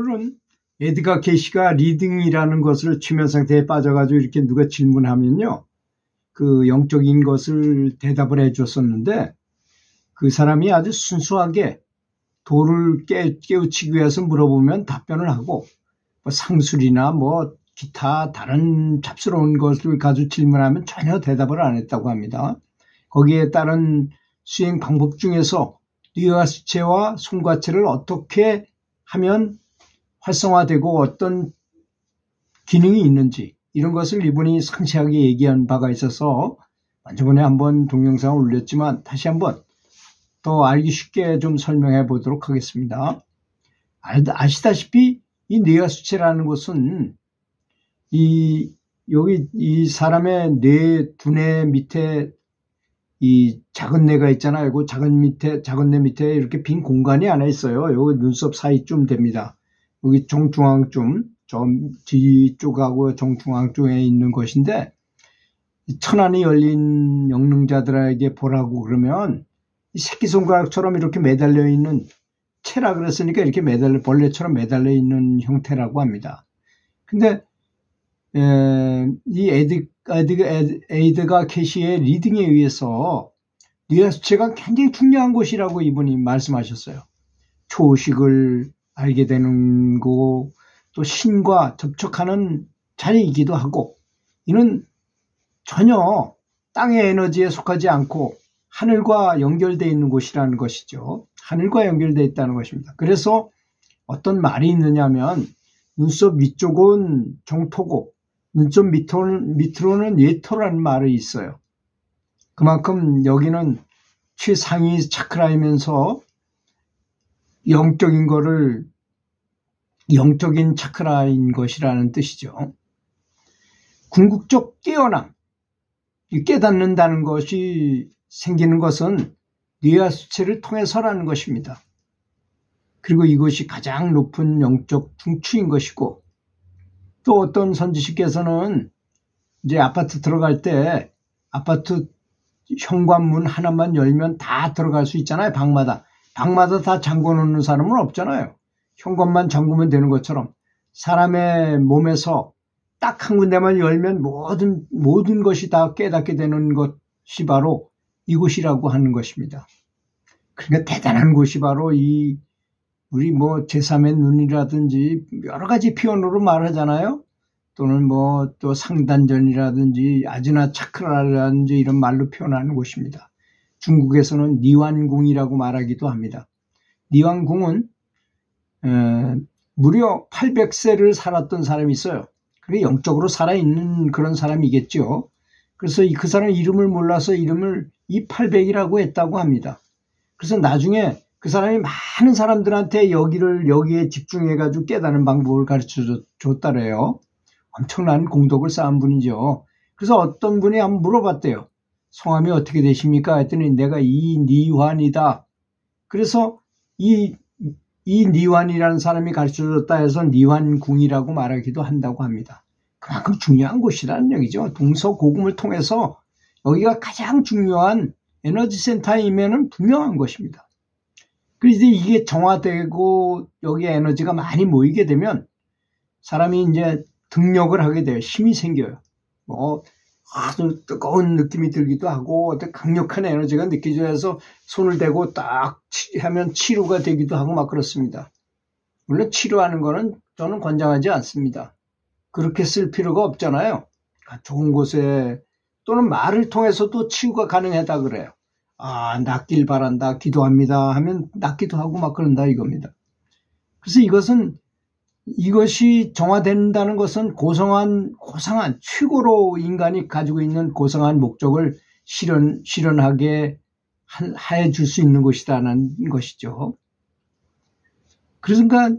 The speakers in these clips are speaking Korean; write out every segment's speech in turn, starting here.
오늘은 에드가 게시가 리딩이라는 것을 취면 상태에 빠져가지고 이렇게 누가 질문하면요, 그 영적인 것을 대답을 해줬었는데, 그 사람이 아주 순수하게 도를 깨우치기 위해서 물어보면 답변을 하고, 뭐 상술이나 뭐 기타 다른 잡스러운 것을 가지고 질문하면 전혀 대답을 안 했다고 합니다. 거기에 따른 수행 방법 중에서 뉘앙스체와 송과체를 어떻게 하면 활성화되고 어떤 기능이 있는지 이런 것을 이분이 상세하게 얘기한 바가 있어서 저번에 한번 동영상을 올렸지만 다시 한번 더 알기 쉽게 좀 설명해 보도록 하겠습니다. 아시다시피 이 뇌하수체라는 것은 여기 이 사람의 두뇌 밑에 이 작은 뇌가 있잖아요. 그 작은 뇌 밑에 이렇게 빈 공간이 하나 있어요. 여기 눈썹 사이쯤 됩니다. 여기 정중앙쯤, 저 뒤쪽하고 정중앙쯤에 있는 것인데, 천안이 열린 영능자들에게 보라고 그러면 이 새끼손가락처럼 이렇게 매달려 있는, 채라 그랬으니까 이렇게 벌레처럼 매달려 있는 형태라고 합니다. 근데 이 에드가 게시의 리딩에 의해서 뇌하수체가 굉장히 중요한 것이라고 이분이 말씀하셨어요. 초식을 알게 되는 거, 또 신과 접촉하는 자리이기도 하고, 이는 전혀 땅의 에너지에 속하지 않고 하늘과 연결되어 있는 곳이라는 것이죠. 하늘과 연결되어 있다는 것입니다. 그래서 어떤 말이 있느냐면, 눈썹 위쪽은 정토고 눈썹 밑으로는 예토라는 말이 있어요. 그만큼 여기는 최상위 차크라이면서 영적인 차크라인 것이라는 뜻이죠. 궁극적 깨어남, 깨닫는다는 것이 생기는 것은 뇌하수체를 통해서라는 것입니다. 그리고 이것이 가장 높은 영적 중추인 것이고, 또 어떤 선지식께서는 이제 아파트 들어갈 때 아파트 현관문 하나만 열면 다 들어갈 수 있잖아요. 방마다 다 잠궈 놓는 사람은 없잖아요. 현관만 잠그면 되는 것처럼 사람의 몸에서 딱 한 군데만 열면 모든 것이 다 깨닫게 되는 것이 바로 이곳이라고 하는 것입니다. 그러니까 대단한 곳이 바로 우리 뭐 제3의 눈이라든지 여러 가지 표현으로 말하잖아요. 또는 뭐 또 상단전이라든지 아즈나 차크라라든지 이런 말로 표현하는 곳입니다. 중국에서는 니완궁이라고 말하기도 합니다. 니완궁은 무려 800세를 살았던 사람이 있어요. 그게 영적으로 살아있는 그런 사람이겠죠. 그래서 그 사람 이름을 몰라서 이름을 2800이라고 했다고 합니다. 그래서 나중에 그 사람이 많은 사람들한테 여기에 집중해가지고 깨닫는 방법을 가르쳐 줬다래요. 엄청난 공덕을 쌓은 분이죠. 그래서 어떤 분이 한번 물어봤대요. 성함이 어떻게 되십니까? 했더니 내가 이니환이다. 그래서 이 니환이라는 사람이 가르쳐 줬다 해서 니환궁이라고 말하기도 한다고 합니다. 그만큼 중요한 곳이라는 얘기죠. 동서고금을 통해서 여기가 가장 중요한 에너지 센터이면은 분명한 것입니다. 그래서 이게 정화되고 여기에 에너지가 많이 모이게 되면 사람이 이제 등력을 하게 돼요. 힘이 생겨요. 아주 뜨거운 느낌이 들기도 하고 어떤 강력한 에너지가 느껴져서 손을 대고 딱 하면 치료가 되기도 하고 막 그렇습니다. 물론 치료하는 거는 저는 권장하지 않습니다. 그렇게 쓸 필요가 없잖아요. 좋은 곳에 또는 말을 통해서도 치유가 가능하다 그래요. 낫길 바란다, 기도합니다 하면 낫기도 하고 막 그런다 이겁니다. 그래서 이것이 정화된다는 것은 고상한 최고로 인간이 가지고 있는 고상한 목적을 실현하게 해줄 수 있는 것이다는 것이죠. 그러니까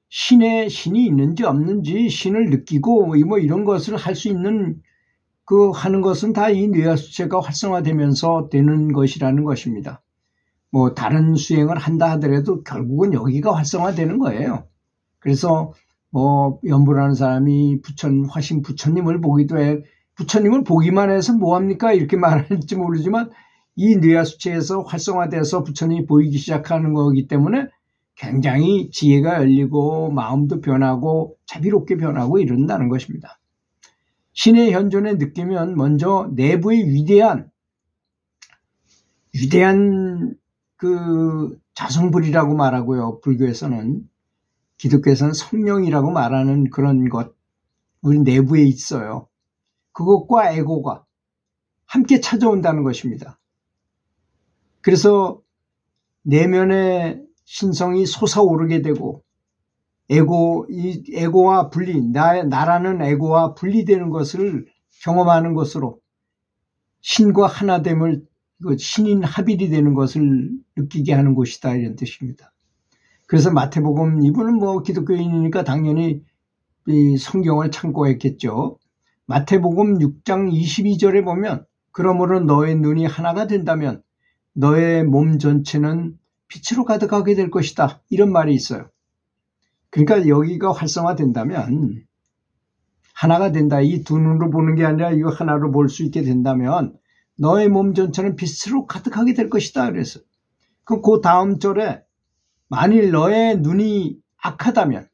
신이 있는지 없는지 신을 느끼고 뭐 이런 것을 할 수 있는 하는 것은 다 이 뇌하수체가 활성화되면서 되는 것이라는 것입니다. 뭐 다른 수행을 한다 하더라도 결국은 여기가 활성화되는 거예요. 그래서 뭐 연불하는 사람이 화신 부처님을 보기도 해. 부처님을 보기만 해서 뭐합니까? 이렇게 말할지 모르지만 이 뇌하수체에서 활성화돼서 부처님이 보이기 시작하는 거기 때문에 굉장히 지혜가 열리고 마음도 변하고 자비롭게 변하고 이런다는 것입니다. 신의 현존에 느끼면 먼저 내부의 위대한 그 자성불이라고 말하고요. 불교에서는, 기독교에서는 성령이라고 말하는 그런 것, 우리 내부에 있어요. 그것과 에고가 함께 찾아온다는 것입니다. 그래서 내면의 신성이 솟아오르게 되고 이 에고와 나라는 에고와 분리되는 것을 경험하는 것으로 신과 하나됨을, 신인 합일이 되는 것을 느끼게 하는 곳이다, 이런 뜻입니다. 그래서 마태복음, 이분은 뭐 기독교인이니까 당연히 이 성경을 참고했겠죠. 마태복음 6장 22절에 보면 그러므로 너의 눈이 하나가 된다면 너의 몸 전체는 빛으로 가득하게 될 것이다, 이런 말이 있어요. 그러니까 여기가 활성화된다면, 하나가 된다, 이 두 눈으로 보는 게 아니라 이거 하나로 볼 수 있게 된다면 너의 몸 전체는 빛으로 가득하게 될 것이다, 그래서 그 다음 절에 만일 너의 눈이 악하다면,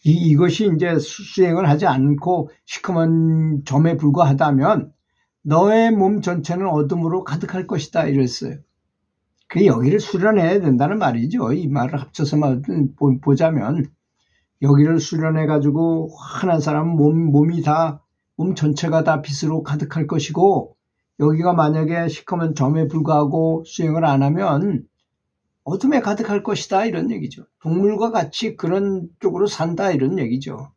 이것이 이제 수행을 하지 않고 시커먼 점에 불과하다면 너의 몸 전체는 어둠으로 가득할 것이다, 이랬어요. 그 여기를 수련해야 된다는 말이죠. 이 말을 합쳐서 보자면 여기를 수련해 가지고 한 사람 몸 전체가 다 빛으로 가득할 것이고, 여기가 만약에 시커먼 점에 불과하고 수행을 안 하면 어둠에 가득할 것이다, 이런 얘기죠. 동물과 같이 그런 쪽으로 산다, 이런 얘기죠.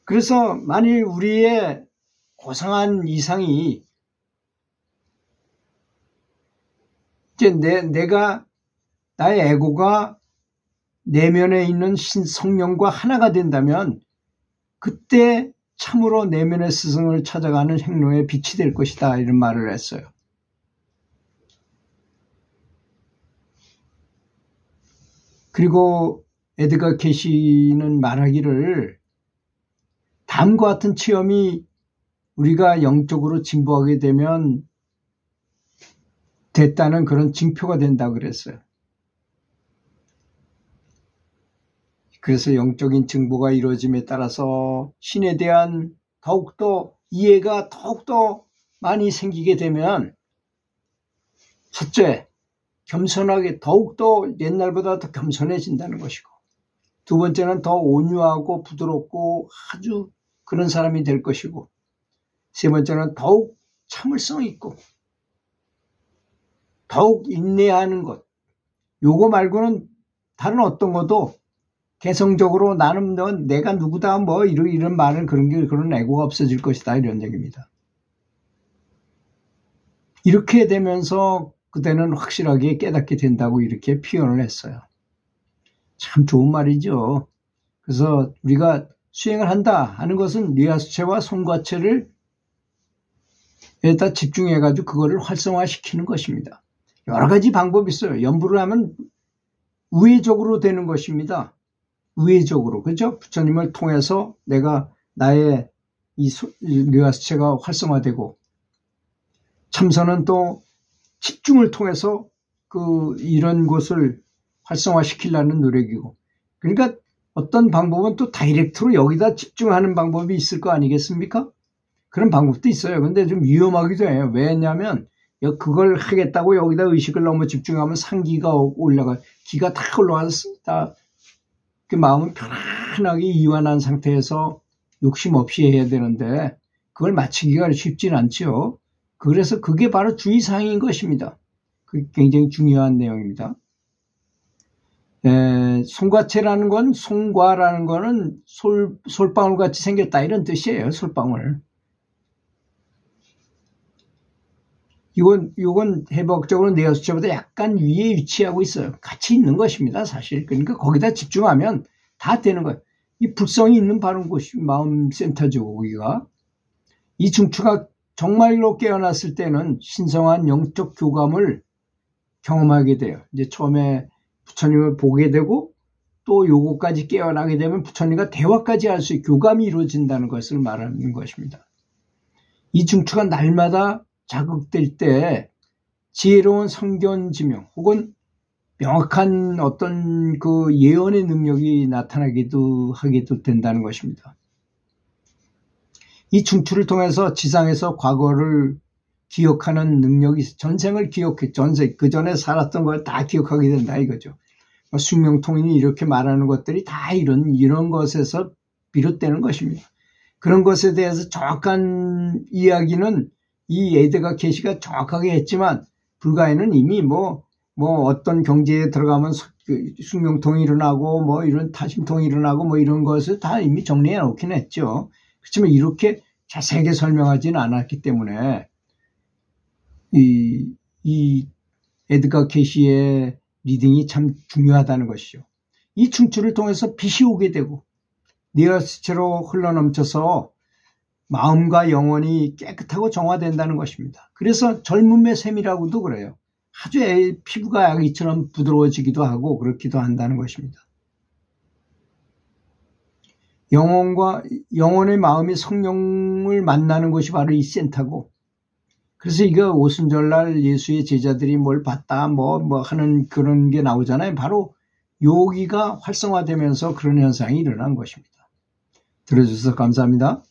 그래서 만일 우리의 고상한 이상이 이제 나의 에고가 내면에 있는 성령과 하나가 된다면 그때 참으로 내면의 스승을 찾아가는 행로의 빛이 될 것이다, 이런 말을 했어요. 그리고 에드가 게시는 말하기를 다음과 같은 체험이 우리가 영적으로 진보하게 되면 됐다는 그런 징표가 된다고 그랬어요. 그래서 영적인 증보가 이루어짐에 따라서 신에 대한 더욱더 이해가 더욱더 많이 생기게 되면, 첫째, 겸손하게, 더욱더 옛날보다 더 겸손해진다는 것이고, 두 번째는 더 온유하고 부드럽고 아주 그런 사람이 될 것이고, 세 번째는 더욱 참을성 있고 더욱 인내하는 것. 요거 말고는 다른 어떤 것도 개성적으로 나는 내가 누구다 뭐 이런 말은 그런 애고가 없어질 것이다, 이런 얘기입니다. 이렇게 되면서 그때는 확실하게 깨닫게 된다고 이렇게 표현을 했어요. 참 좋은 말이죠. 그래서 우리가 수행을 한다 하는 것은 뇌하수체와 손과체를 에다 집중해가지고 그거를 활성화시키는 것입니다. 여러 가지 방법이 있어요. 연부를 하면 우회적으로 되는 것입니다. 우회적으로, 그렇죠? 부처님을 통해서 나의 이 뇌하수체가 활성화되고, 참선은 또 집중을 통해서 이런 것을 활성화시키려는 노력이고, 그러니까 어떤 방법은 또 다이렉트로 여기다 집중하는 방법이 있을 거 아니겠습니까? 그런 방법도 있어요. 근데 좀 위험하기도 해요. 왜냐하면 그걸 하겠다고 여기다 의식을 너무 집중하면 상기가 올라가, 기가 다 올라와서 그 마음은 편안하게 이완한 상태에서 욕심 없이 해야 되는데 그걸 마치기가 쉽지는 않죠. 그래서 그게 바로 주의사항인 것입니다. 그게 굉장히 중요한 내용입니다. 송과체라는 건, 송과라는 거는 솔방울 같이 생겼다, 이런 뜻이에요. 솔방울. 이건 해법적으로 뇌하수체보다 약간 위에 위치하고 있어요. 같이 있는 것입니다, 사실. 그러니까 거기다 집중하면 다 되는 거예요. 이 불성이 있는 바로 곳이 마음 센터죠, 거기가. 이 중추가 정말로 깨어났을 때는 신성한 영적 교감을 경험하게 돼요. 이제 처음에 부처님을 보게 되고 또 요거까지 깨어나게 되면 부처님과 대화까지 할 수 있게 교감이 이루어진다는 것을 말하는 것입니다. 이 중추가 날마다 자극될 때 지혜로운 성견지명 혹은 명확한 어떤 그 예언의 능력이 나타나기도 하기도 된다는 것입니다. 이 중추를 통해서 지상에서 과거를 기억하는 능력이, 전생을 기억해, 전생, 그 전에 살았던 걸 다 기억하게 된다 이거죠. 숙명통인이 이렇게 말하는 것들이 다 이런 것에서 비롯되는 것입니다. 그런 것에 대해서 정확한 이야기는 이 에드가 케시가 정확하게 했지만, 불가에는 이미 뭐 어떤 경제에 들어가면 숙명통이 일어나고 뭐 이런 타심통이 일어나고 뭐 이런 것을 다 이미 정리해 놓긴 했죠. 그렇지만 이렇게 자세하게 설명하지는 않았기 때문에 이 에드가 케시의 리딩이 참 중요하다는 것이죠. 이 중추를 통해서 빛이 오게 되고 니어스체로 흘러넘쳐서 마음과 영혼이 깨끗하고 정화된다는 것입니다. 그래서 젊음의 셈이라고도 그래요. 아주 피부가 아기처럼 부드러워지기도 하고 그렇기도 한다는 것입니다. 영혼의 마음이 성령을 만나는 것이 바로 이 센터고, 그래서 이거 오순절날 예수의 제자들이 뭘 봤다 뭐 하는 그런 게 나오잖아요. 바로 여기가 활성화되면서 그런 현상이 일어난 것입니다. 들어주셔서 감사합니다.